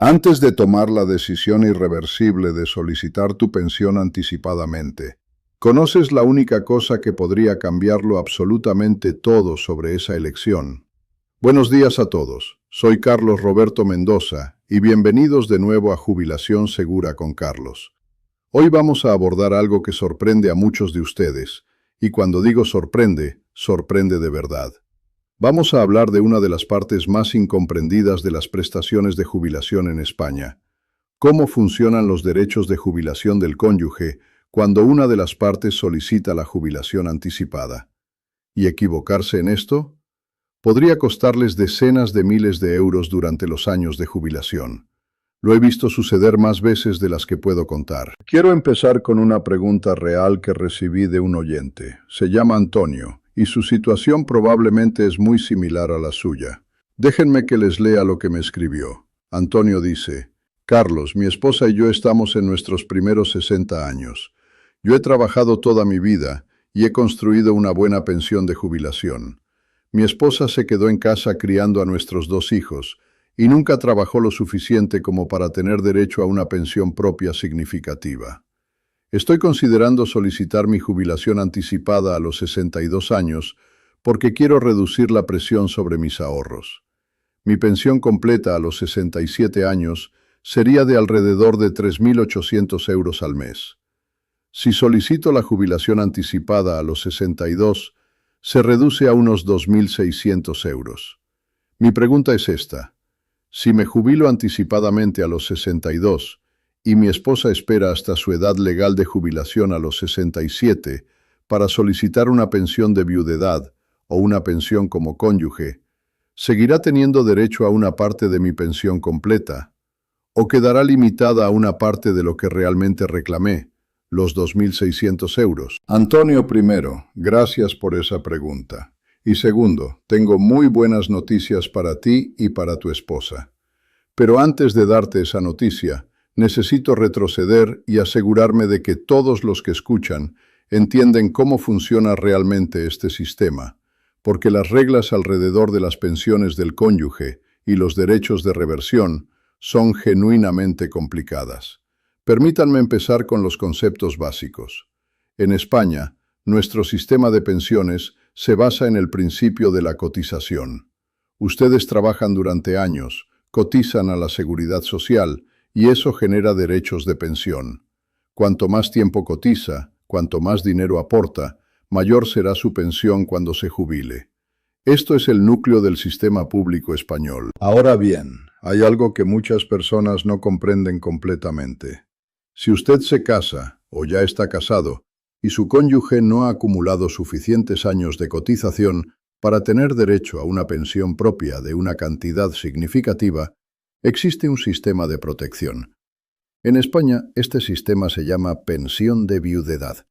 Antes de tomar la decisión irreversible de solicitar tu pensión anticipadamente, conoces la única cosa que podría cambiarlo absolutamente todo sobre esa elección. Buenos días a todos, soy Carlos Roberto Mendoza y bienvenidos de nuevo a Jubilación Segura con Carlos. Hoy vamos a abordar algo que sorprende a muchos de ustedes, y cuando digo sorprende, sorprende de verdad. Vamos a hablar de una de las partes más incomprendidas de las prestaciones de jubilación en España. ¿Cómo funcionan los derechos de jubilación del cónyuge cuando una de las partes solicita la jubilación anticipada? ¿Y equivocarse en esto? Podría costarles decenas de miles de euros durante los años de jubilación. Lo he visto suceder más veces de las que puedo contar. Quiero empezar con una pregunta real que recibí de un oyente. Se llama Antonio, y su situación probablemente es muy similar a la suya. Déjenme que les lea lo que me escribió. Antonio dice: Carlos, mi esposa y yo estamos en nuestros primeros 60 años. Yo he trabajado toda mi vida y he construido una buena pensión de jubilación. Mi esposa se quedó en casa criando a nuestros 2 hijos y nunca trabajó lo suficiente como para tener derecho a una pensión propia significativa. Estoy considerando solicitar mi jubilación anticipada a los 62 años porque quiero reducir la presión sobre mis ahorros. Mi pensión completa a los 67 años sería de alrededor de 3.800 euros al mes. Si solicito la jubilación anticipada a los 62, se reduce a unos 2.600 euros. Mi pregunta es esta: si me jubilo anticipadamente a los 62, y mi esposa espera hasta su edad legal de jubilación a los 67 para solicitar una pensión de viudedad o una pensión como cónyuge, ¿seguirá teniendo derecho a una parte de mi pensión completa? ¿O quedará limitada a una parte de lo que realmente reclamé, los 2.600 euros? Antonio, primero, gracias por esa pregunta. Y segundo, tengo muy buenas noticias para ti y para tu esposa. Pero antes de darte esa noticia, necesito retroceder y asegurarme de que todos los que escuchan entienden cómo funciona realmente este sistema, porque las reglas alrededor de las pensiones del cónyuge y los derechos de reversión son genuinamente complicadas. Permítanme empezar con los conceptos básicos. En España, nuestro sistema de pensiones se basa en el principio de la cotización. Ustedes trabajan durante años, cotizan a la Seguridad Social, y eso genera derechos de pensión. Cuanto más tiempo cotiza, cuanto más dinero aporta, mayor será su pensión cuando se jubile. Esto es el núcleo del sistema público español. Ahora bien, hay algo que muchas personas no comprenden completamente. Si usted se casa, o ya está casado, y su cónyuge no ha acumulado suficientes años de cotización para tener derecho a una pensión propia de una cantidad significativa, existe un sistema de protección. En España, este sistema se llama pensión de viudedad.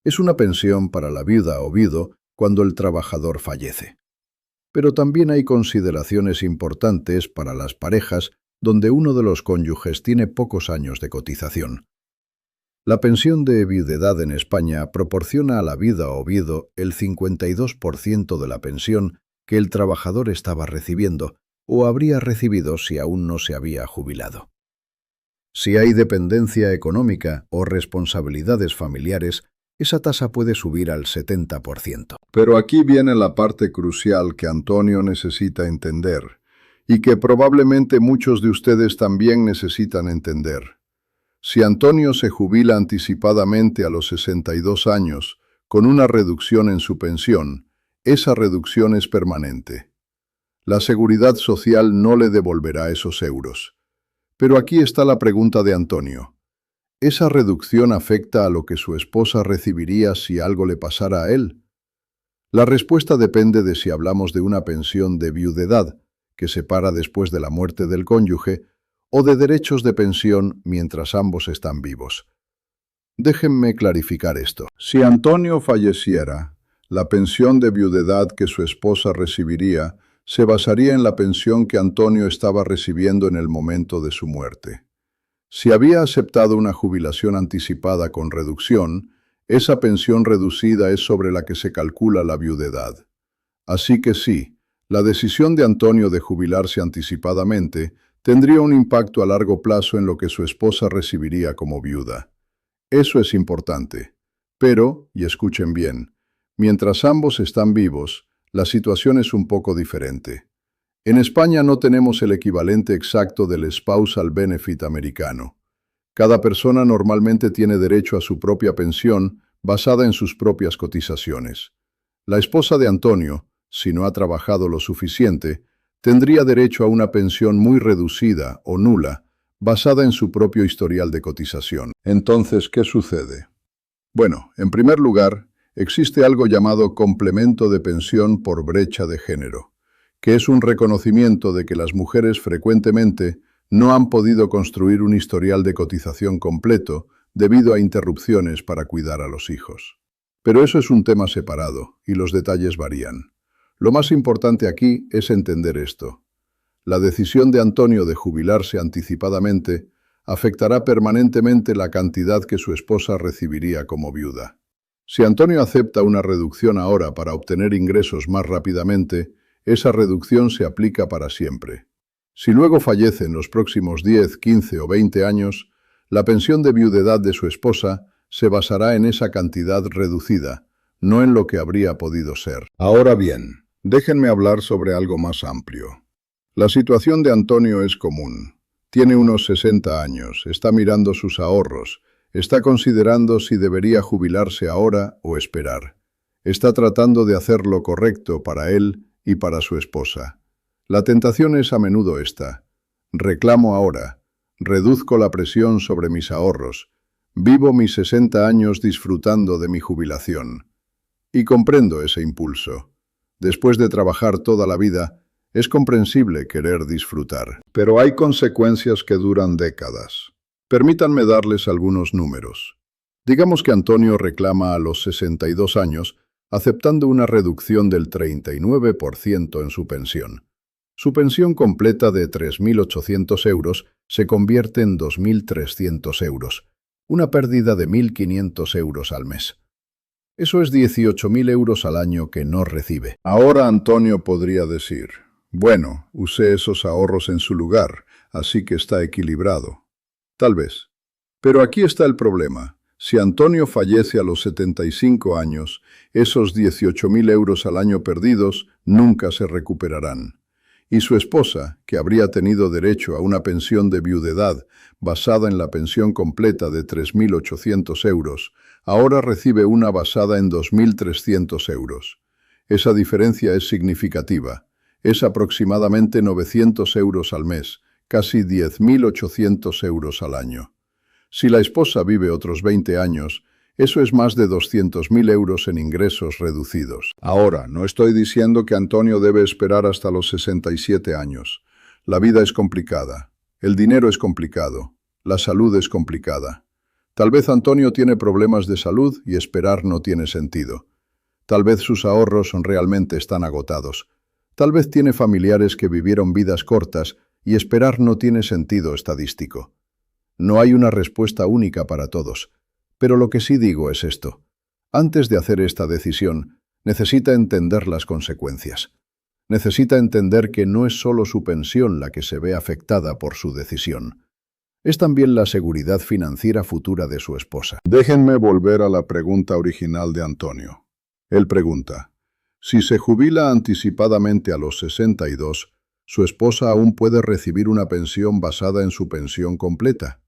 Es una pensión para la viuda o viudo cuando el trabajador fallece. Pero también hay consideraciones importantes para las parejas donde uno de los cónyuges tiene pocos años de cotización. La pensión de viudedad en España proporciona a la viuda o viudo el 52% de la pensión que el trabajador estaba recibiendo o habría recibido si aún no se había jubilado. Si hay dependencia económica o responsabilidades familiares, esa tasa puede subir al 70%. Pero aquí viene la parte crucial que Antonio necesita entender, y que probablemente muchos de ustedes también necesitan entender. Si Antonio se jubila anticipadamente a los 62 años, con una reducción en su pensión, esa reducción es permanente. La Seguridad Social no le devolverá esos euros. Pero aquí está la pregunta de Antonio. ¿Esa reducción afecta a lo que su esposa recibiría si algo le pasara a él? La respuesta depende de si hablamos de una pensión de viudedad, que se paga después de la muerte del cónyuge, o de derechos de pensión mientras ambos están vivos. Déjenme clarificar esto. Si Antonio falleciera, la pensión de viudedad que su esposa recibiría se basaría en la pensión que Antonio estaba recibiendo en el momento de su muerte. Si había aceptado una jubilación anticipada con reducción, esa pensión reducida es sobre la que se calcula la viudedad. Así que sí, la decisión de Antonio de jubilarse anticipadamente tendría un impacto a largo plazo en lo que su esposa recibiría como viuda. Eso es importante. Pero, y escuchen bien, mientras ambos están vivos, la situación es un poco diferente. En España no tenemos el equivalente exacto del spousal benefit americano. Cada persona normalmente tiene derecho a su propia pensión basada en sus propias cotizaciones. La esposa de Antonio, si no ha trabajado lo suficiente, tendría derecho a una pensión muy reducida o nula, basada en su propio historial de cotización. Entonces, ¿qué sucede? Bueno, en primer lugar, existe algo llamado complemento de pensión por brecha de género, que es un reconocimiento de que las mujeres frecuentemente no han podido construir un historial de cotización completo debido a interrupciones para cuidar a los hijos. Pero eso es un tema separado y los detalles varían. Lo más importante aquí es entender esto. La decisión de Antonio de jubilarse anticipadamente afectará permanentemente la cantidad que su esposa recibiría como viuda. Si Antonio acepta una reducción ahora para obtener ingresos más rápidamente, esa reducción se aplica para siempre. Si luego fallece en los próximos 10, 15 o 20 años, la pensión de viudedad de su esposa se basará en esa cantidad reducida, no en lo que habría podido ser. Ahora bien, déjenme hablar sobre algo más amplio. La situación de Antonio es común. Tiene unos 60 años, está mirando sus ahorros, está considerando si debería jubilarse ahora o esperar. Está tratando de hacer lo correcto para él y para su esposa. La tentación es a menudo esta: reclamo ahora, reduzco la presión sobre mis ahorros, vivo mis 60 años disfrutando de mi jubilación. Y comprendo ese impulso. Después de trabajar toda la vida, es comprensible querer disfrutar. Pero hay consecuencias que duran décadas. Permítanme darles algunos números. Digamos que Antonio reclama a los 62 años, aceptando una reducción del 39% en su pensión. Su pensión completa de 3.800 euros se convierte en 2.300 euros, una pérdida de 1.500 euros al mes. Eso es 18.000 euros al año que no recibe. Ahora Antonio podría decir: bueno, usé esos ahorros en su lugar, así que está equilibrado. Tal vez. Pero aquí está el problema. Si Antonio fallece a los 75 años, esos 18.000 euros al año perdidos nunca se recuperarán. Y su esposa, que habría tenido derecho a una pensión de viudedad basada en la pensión completa de 3.800 euros, ahora recibe una basada en 2.300 euros. Esa diferencia es significativa. Es aproximadamente 900 euros al mes, casi 10.800 euros al año. Si la esposa vive otros 20 años, eso es más de 200.000 euros en ingresos reducidos. Ahora, no estoy diciendo que Antonio debe esperar hasta los 67 años. La vida es complicada, el dinero es complicado, la salud es complicada. Tal vez Antonio tiene problemas de salud y esperar no tiene sentido. Tal vez sus ahorros realmente están agotados. Tal vez tiene familiares que vivieron vidas cortas y esperar no tiene sentido estadístico. No hay una respuesta única para todos. Pero lo que sí digo es esto: antes de hacer esta decisión, necesita entender las consecuencias. Necesita entender que no es solo su pensión la que se ve afectada por su decisión. Es también la seguridad financiera futura de su esposa. Déjenme volver a la pregunta original de Antonio. Él pregunta: si se jubila anticipadamente a los 62, ¿su esposa aún puede recibir una pensión basada en su pensión completa?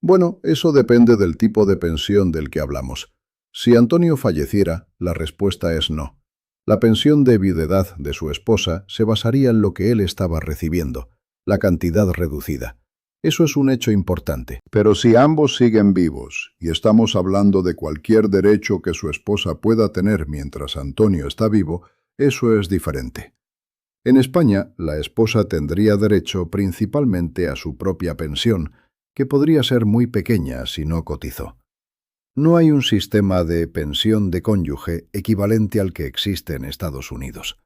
Bueno, eso depende del tipo de pensión del que hablamos. Si Antonio falleciera, la respuesta es no. La pensión de viudedad de su esposa se basaría en lo que él estaba recibiendo, la cantidad reducida. Eso es un hecho importante. Pero si ambos siguen vivos, y estamos hablando de cualquier derecho que su esposa pueda tener mientras Antonio está vivo, eso es diferente. En España, la esposa tendría derecho principalmente a su propia pensión, que podría ser muy pequeña si no cotizó. No hay un sistema de pensión de cónyuge equivalente al que existe en Estados Unidos.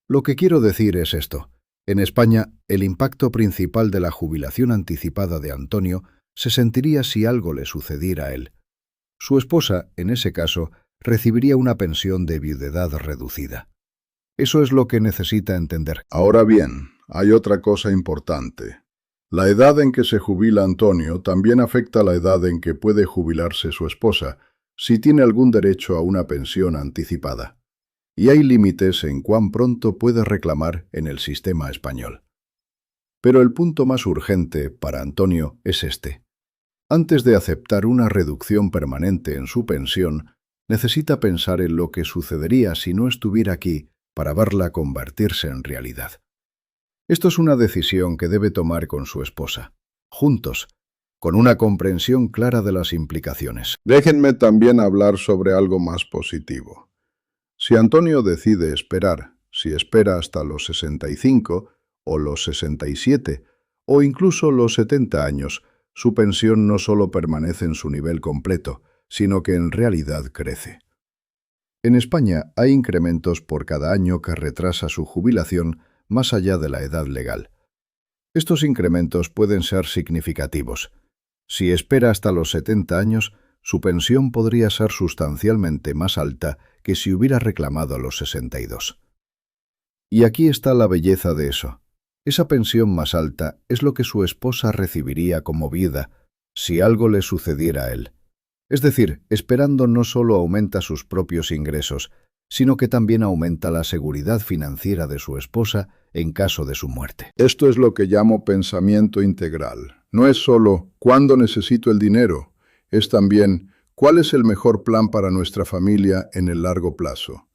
Lo que quiero decir es esto: en España, el impacto principal de la jubilación anticipada de Antonio se sentiría si algo le sucediera a él. Su esposa, en ese caso, recibiría una pensión de viudedad reducida. Eso es lo que necesita entender. Ahora bien, hay otra cosa importante. La edad en que se jubila Antonio también afecta la edad en que puede jubilarse su esposa, si tiene algún derecho a una pensión anticipada. Y hay límites en cuán pronto puede reclamar en el sistema español. Pero el punto más urgente para Antonio es este. Antes de aceptar una reducción permanente en su pensión, necesita pensar en lo que sucedería si no estuviera aquí para verla convertirse en realidad. Esto es una decisión que debe tomar con su esposa, juntos, con una comprensión clara de las implicaciones. Déjenme también hablar sobre algo más positivo. Si Antonio decide esperar, si espera hasta los 65 o los 67 o incluso los 70 años, su pensión no solo permanece en su nivel completo, sino que en realidad crece. En España hay incrementos por cada año que retrasa su jubilación más allá de la edad legal. Estos incrementos pueden ser significativos. Si espera hasta los 70 años, su pensión podría ser sustancialmente más alta que si hubiera reclamado a los 62. Y aquí está la belleza de eso. Esa pensión más alta es lo que su esposa recibiría como viuda si algo le sucediera a él. Es decir, esperando no solo aumenta sus propios ingresos, sino que también aumenta la seguridad financiera de su esposa en caso de su muerte. Esto es lo que llamo pensamiento integral. No es solo ¿cuándo necesito el dinero? Es también ¿cuál es el mejor plan para nuestra familia en el largo plazo?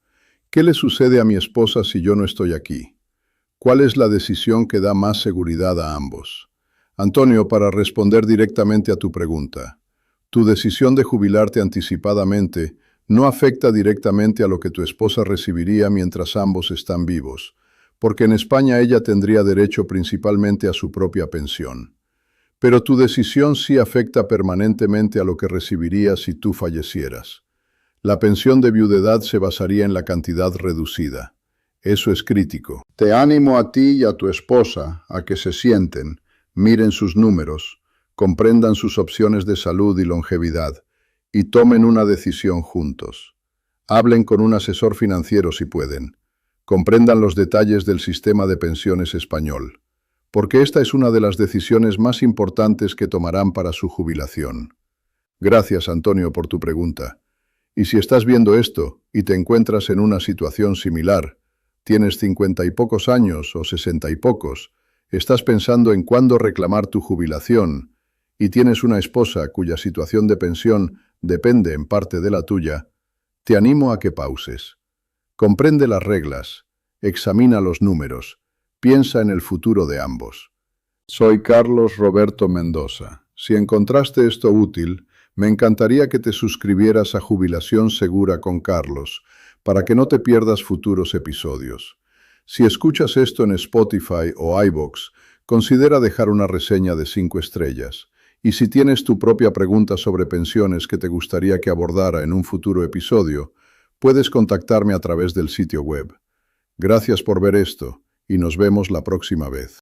¿Qué le sucede a mi esposa si yo no estoy aquí? ¿Cuál es la decisión que da más seguridad a ambos? Antonio, para responder directamente a tu pregunta, tu decisión de jubilarte anticipadamente no afecta directamente a lo que tu esposa recibiría mientras ambos están vivos, porque en España ella tendría derecho principalmente a su propia pensión. Pero tu decisión sí afecta permanentemente a lo que recibiría si tú fallecieras. La pensión de viudedad se basaría en la cantidad reducida. Eso es crítico. Te animo a ti y a tu esposa a que se sienten, miren sus números, comprendan sus opciones de salud y longevidad y tomen una decisión juntos. Hablen con un asesor financiero si pueden. Comprendan los detalles del sistema de pensiones español, porque esta es una de las decisiones más importantes que tomarán para su jubilación. Gracias, Antonio, por tu pregunta. Y si estás viendo esto y te encuentras en una situación similar, tienes 50 y pocos años o 60 y pocos, estás pensando en cuándo reclamar tu jubilación y tienes una esposa cuya situación de pensión depende en parte de la tuya, te animo a que pauses. Comprende las reglas, examina los números, piensa en el futuro de ambos. Soy Carlos Roberto Mendoza. Si encontraste esto útil, me encantaría que te suscribieras a Jubilación Segura con Carlos, para que no te pierdas futuros episodios. Si escuchas esto en Spotify o iVoox, considera dejar una reseña de 5 estrellas. Y si tienes tu propia pregunta sobre pensiones que te gustaría que abordara en un futuro episodio, puedes contactarme a través del sitio web. Gracias por ver esto y nos vemos la próxima vez.